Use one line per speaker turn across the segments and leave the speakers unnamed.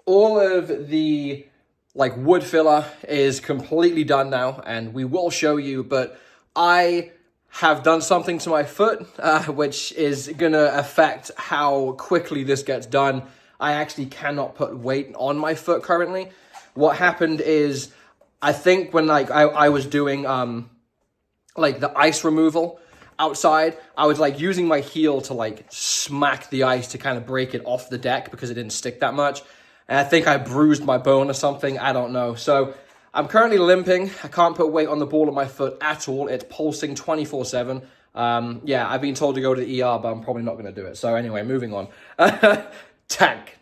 all of the like wood filler is completely done now, and we will show you, but I have done something to my foot, which is gonna affect how quickly this gets done. I actually cannot put weight on my foot currently. What happened is, I think when like I was doing like the ice removal outside, I was like using my heel to like smack the ice to kind of break it off the deck because it didn't stick that much. And I think I bruised my bone or something, I don't know. So I'm currently limping. I can't put weight on the ball of my foot at all. It's pulsing 24/7. Yeah, I've been told to go to the ER, but I'm probably not gonna do it. So anyway, moving on. Tank.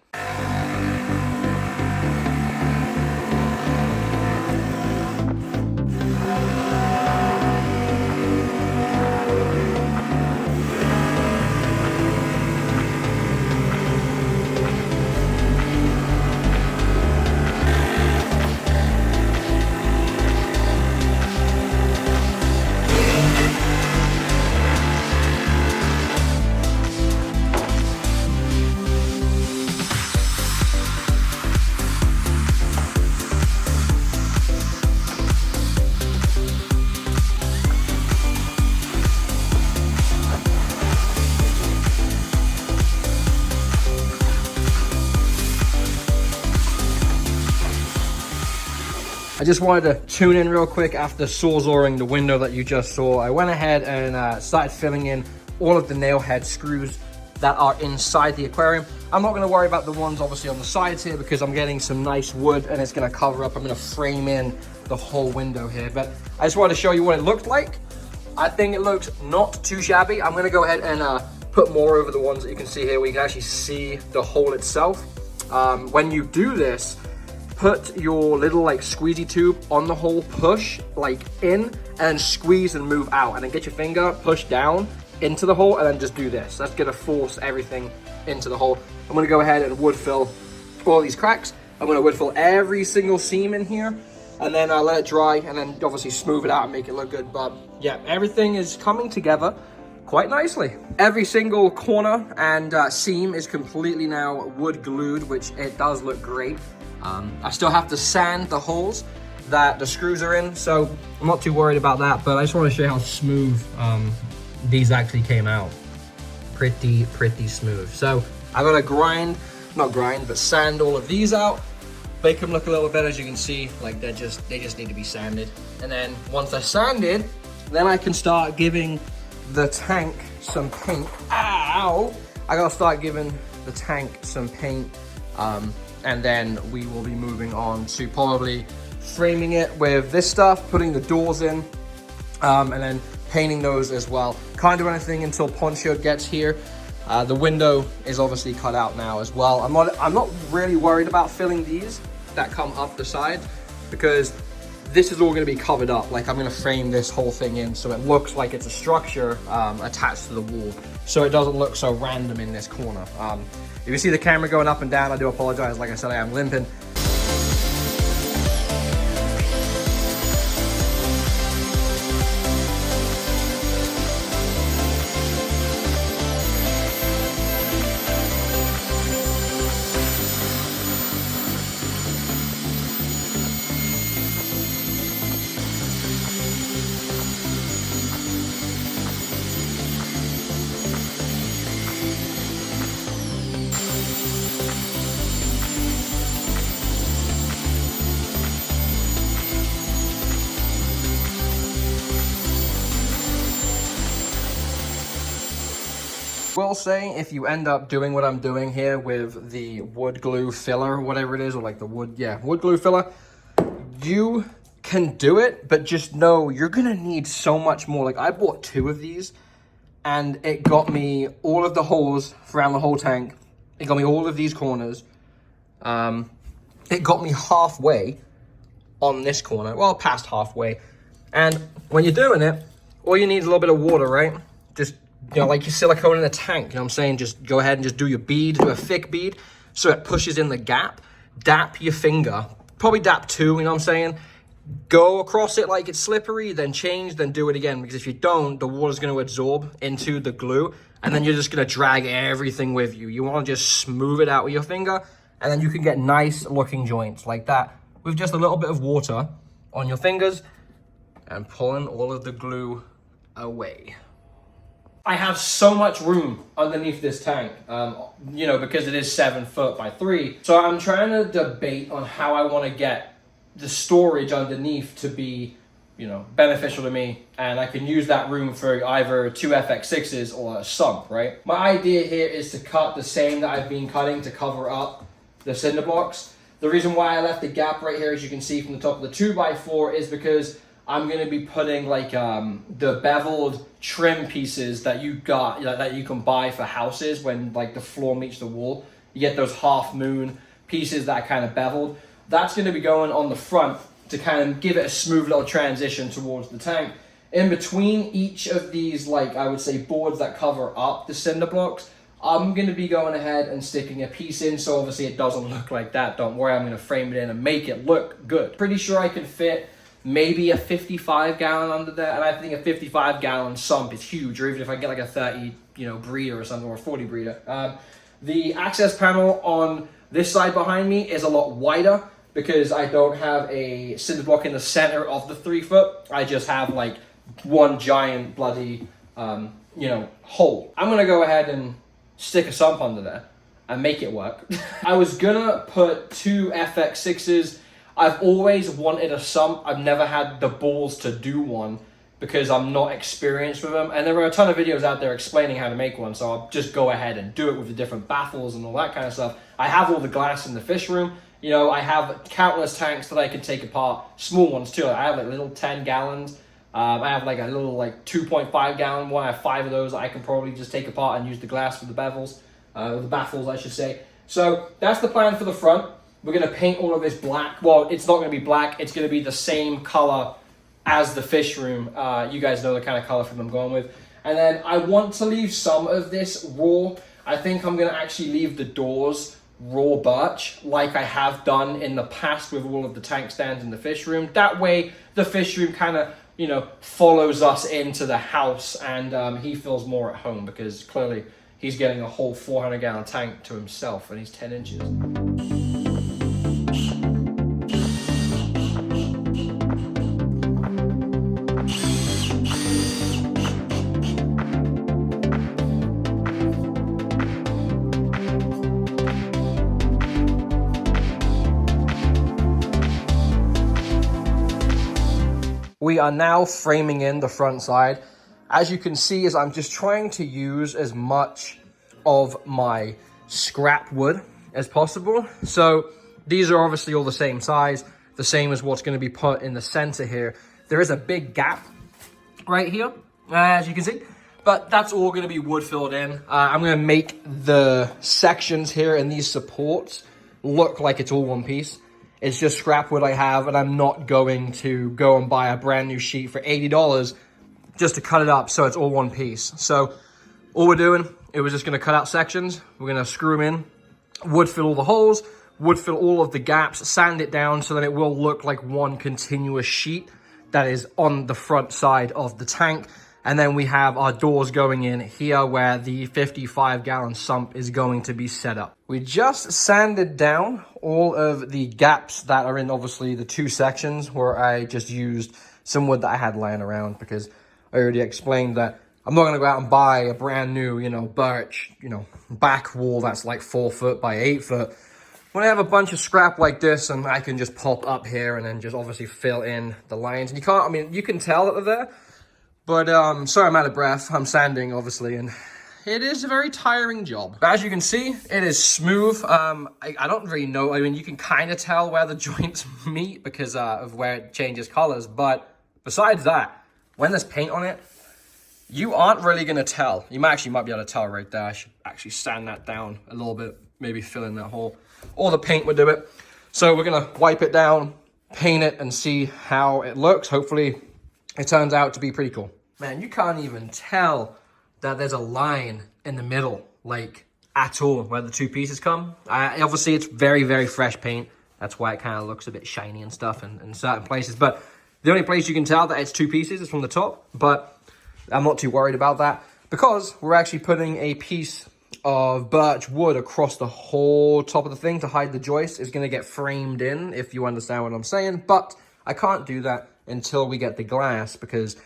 I just wanted to tune in real quick after sawzawing the window that you just saw. I went ahead and started filling in all of the nail head screws that are inside the aquarium. I'm not gonna worry about the ones obviously on the sides here because I'm getting some nice wood and it's gonna cover up. I'm gonna frame in the whole window here, but I just wanted to show you what it looked like. I think it looks not too shabby. I'm gonna go ahead and put more over the ones that you can see here where you can actually see the hole itself. When you do this, put your little like squeezy tube on the hole, push like in and squeeze and move out, and then get your finger, push down into the hole, and then just do this. That's gonna force everything into the hole. I'm gonna go ahead and wood fill all these cracks. I'm gonna wood fill every single seam in here, and then I'll let it dry, and then obviously smooth it out and make it look good. But yeah, everything is coming together quite nicely. Every single corner and seam is completely now wood glued, which it does look great. I still have to sand the holes that the screws are in, so I'm not too worried about that, but I just want to show you how smooth these actually came out. Pretty smooth. So I'm gonna sand all of these out, make them look a little better. As you can see, like they just need to be sanded. And then once they're sanded, then I can start giving the tank some paint. Ow! I gotta start giving the tank some paint. And then we will be moving on to probably framing it with this stuff, putting the doors in, and then painting those as well. Can't do anything until Poncho gets here. The window is obviously cut out now as well. I'm not really worried about filling these that come up the side because this is all going to be covered up. Like I'm going to frame this whole thing in so it looks like it's a structure attached to the wall, so it doesn't look so random in this corner. If you see the camera going up and down, I do apologize. Like I said, I am limping. Will say, if you end up doing what I'm doing here with the wood glue filler, whatever it is, or like the wood glue filler, you can do it, but just know you're gonna need so much more. Like I bought 2 of these and it got me all of the holes around the whole tank. It got me all of these corners. It got me halfway on this corner, well, past halfway. And when you're doing it, all you need is a little bit of water, right? Just, you know, like your silicone in a tank, you know what I'm saying? Just go ahead and just do your bead, do a thick bead, so it pushes in the gap. Dap your finger, probably dap 2, you know what I'm saying? Go across it like it's slippery, then change, then do it again. Because if you don't, the water's gonna absorb into the glue, and then you're just gonna drag everything with you. You wanna just smooth it out with your finger, And then you can get nice looking joints like that with just a little bit of water on your fingers and pulling all of the glue away. I have so much room underneath this tank, you know, because it is 7 foot by 3. So I'm trying to debate on how I want to get the storage underneath to be, you know, beneficial to me, and I can use that room for either 2 FX6s or a sump, right? My idea here is to cut the same that I've been cutting to cover up the cinder blocks. The reason why I left the gap right here, as you can see from the top of the 2x4, is because I'm going to be putting like the beveled trim pieces that you got, you know, that you can buy for houses when like the floor meets the wall. You get those half moon pieces that are kind of beveled. That's going to be going on the front to kind of give it a smooth little transition towards the tank. In between each of these, like I would say, boards that cover up the cinder blocks, I'm going to be going ahead and sticking a piece in, so obviously it doesn't look like that. Don't worry, I'm going to frame it in and make it look good. Pretty sure I can fit maybe a 55 gallon under there, and I think a 55 gallon sump is huge, or even if I get like a 30, you know, breeder or something, or a 40 breeder. The access panel on this side behind me is a lot wider, because I don't have a cinder block in the center of the 3 foot. I just have like one giant bloody, you know, hole. I'm gonna go ahead and stick a sump under there and make it work. I was gonna put 2 FX6s. I've always wanted a sump. I've never had the balls to do one because I'm not experienced with them. And there are a ton of videos out there explaining how to make one, so I'll just go ahead and do it with the different baffles and all that kind of stuff. I have all the glass in the fish room. You know, I have countless tanks that I can take apart, small ones too. I have like little 10 gallons. I have like a little like 2.5 gallon one. I have 5 of those that I can probably just take apart and use the glass for the bevels, the baffles, I should say. So that's the plan for the front. We're gonna paint all of this black. Well, it's not gonna be black. It's gonna be the same color as the fish room. You guys know the kind of color film I'm going with. And then I want to leave some of this raw. I think I'm gonna actually leave the doors raw birch like I have done in the past with all of the tank stands in the fish room. That way the fish room kind of, you know, follows us into the house, and he feels more at home because clearly he's getting a whole 400 gallon tank to himself and he's 10 inches. We are now framing in the front side. As you can see, is I'm just trying to use as much of my scrap wood as possible. So these are obviously all the same size, the same as what's going to be put in the center here. There is a big gap right here, as you can see, but that's all going to be wood filled in. I'm going to make the sections here and these supports look like it's all one piece. It's just scrap wood I have, and I'm not going to go and buy a brand new sheet for $80 just to cut it up so it's all one piece. So all we're doing, it was just gonna cut out sections. We're gonna screw them in, wood fill all the holes, wood fill all of the gaps, sand it down so that it will look like one continuous sheet that is on the front side of the tank. And then we have our doors going in here where the 55 gallon sump is going to be set up. We just sanded down all of the gaps that are in obviously the 2 sections where I just used some wood that I had lying around, because I already explained that I'm not gonna go out and buy a brand new, you know, birch, you know, back wall that's like 4 foot by 8 foot. When I have a bunch of scrap like this, and I can just pop up here and then just obviously fill in the lines. And you can't, I mean, you can tell that they're there. But, sorry, I'm out of breath. I'm sanding, obviously, and it is a very tiring job. But as you can see, it is smooth. I don't really know. I mean, you can kind of tell where the joints meet because of where it changes colors. But besides that, when there's paint on it, you aren't really going to tell. You might be able to tell right there. I should actually sand that down a little bit, maybe fill in that hole. Or the paint would do it. So we're going to wipe it down, paint it, and see how it looks. Hopefully it turns out to be pretty cool. Man, you can't even tell that there's a line in the middle, like, at all, where the 2 pieces come. Obviously, it's very, very fresh paint. That's why it kind of looks a bit shiny and stuff in certain places. But the only place you can tell that it's 2 pieces is from the top. But I'm not too worried about that because we're actually putting a piece of birch wood across the whole top of the thing to hide the joist is going to get framed in, if you understand what I'm saying. But I can't do that until we get the glass, because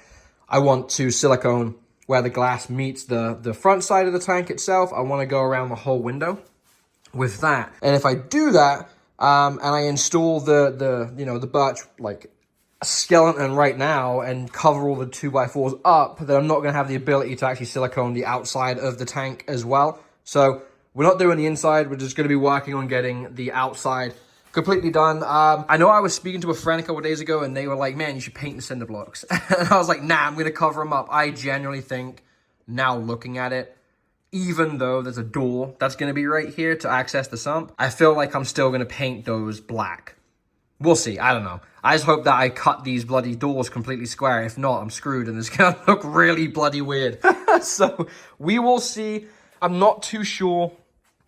I want to silicone where the glass meets the front side of the tank itself. I want to go around the whole window with that. And if I do that, and I install the birch like skeleton right now and cover all the 2x4s up, then I'm not going to have the ability to actually silicone the outside of the tank as well. So we're not doing the inside. We're just going to be working on getting the outside completely done. I know I was speaking to a friend a couple days ago and they were like, man, you should paint the cinder blocks. And I was like, nah, I'm going to cover them up. I genuinely think, now looking at it, even though there's a door that's going to be right here to access the sump, I feel like I'm still going to paint those black. We'll see. I don't know. I just hope that I cut these bloody doors completely square. If not, I'm screwed and it's going to look really bloody weird. So we will see. I'm not too sure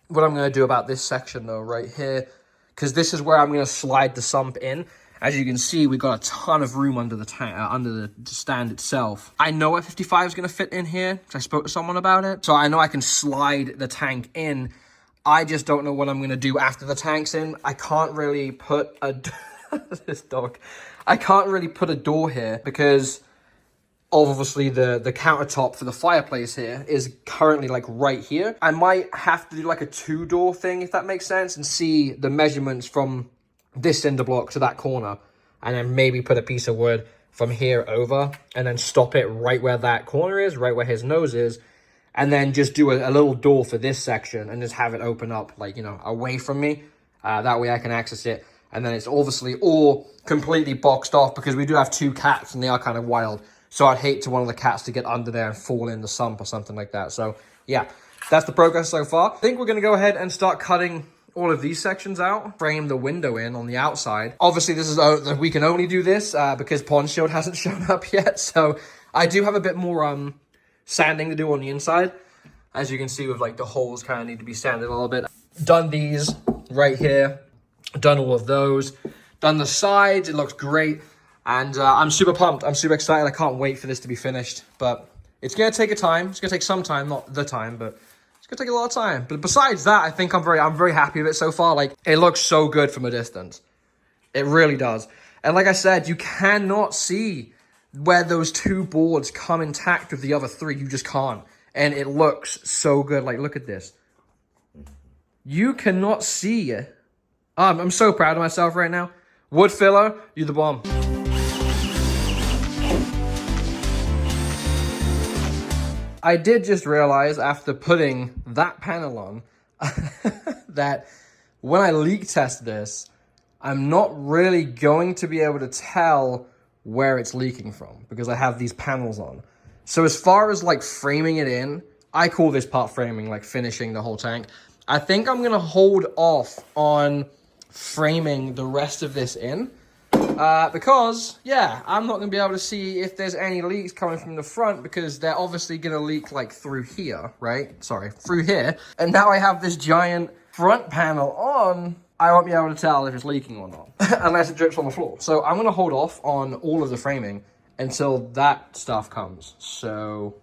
what I'm going to do about this section though, right here, because this is where I'm going to slide the sump in. As you can see, we got a ton of room under the tank, under the stand itself. I know a 55 is going to fit in here, because I spoke to someone about it. So I know I can slide the tank in. I just don't know what I'm going to do after the tank's in. I can't really put a... this dog. I can't really put a door here, because obviously the countertop for the fireplace here is currently like right here. I might have to do like a 2-door thing, if that makes sense, and see the measurements from this cinder block to that corner, and then maybe put a piece of wood from here over and then stop it right where that corner is, right where his nose is, and then just do a little door for this section and just have it open up, like, you know, away from me. That way I can access it. And then it's obviously all completely boxed off, because we do have 2 cats and they are kind of wild. So I'd hate to one of the cats to get under there and fall in the sump or something like that. So yeah, that's the progress so far. I think we're going to go ahead and start cutting all of these sections out, frame the window in on the outside. Obviously, this is we can only do this because Pond Shield hasn't shown up yet. So I do have a bit more sanding to do on the inside. As you can see, with like the holes kind of need to be sanded a little bit. Done these right here. Done all of those. Done the sides. It looks great. And I'm super pumped. I'm super excited. I can't wait for this to be finished. But it's going to take a time. It's going to take some time. Not the time, but it's going to take a lot of time. But besides that, I think I'm very happy with it so far. Like, it looks so good from a distance. It really does. And like I said, you cannot see where those 2 boards come intact with the other 3. You just can't. And it looks so good. Like, look at this. You cannot see it. I'm so proud of myself right now. Wood filler, you're the bomb. I did just realize after putting that panel on that when I leak test this, I'm not really going to be able to tell where it's leaking from because I have these panels on. So as far as like framing it in, I call this part framing, like finishing the whole tank. I think I'm going to hold off on framing the rest of this in because, yeah, I'm not going to be able to see if there's any leaks coming from the front because they're obviously going to leak like through here, right? Sorry, through here. And now I have this giant front panel on. I won't be able to tell if it's leaking or not unless it drips on the floor. So I'm going to hold off on all of the framing until that stuff comes. So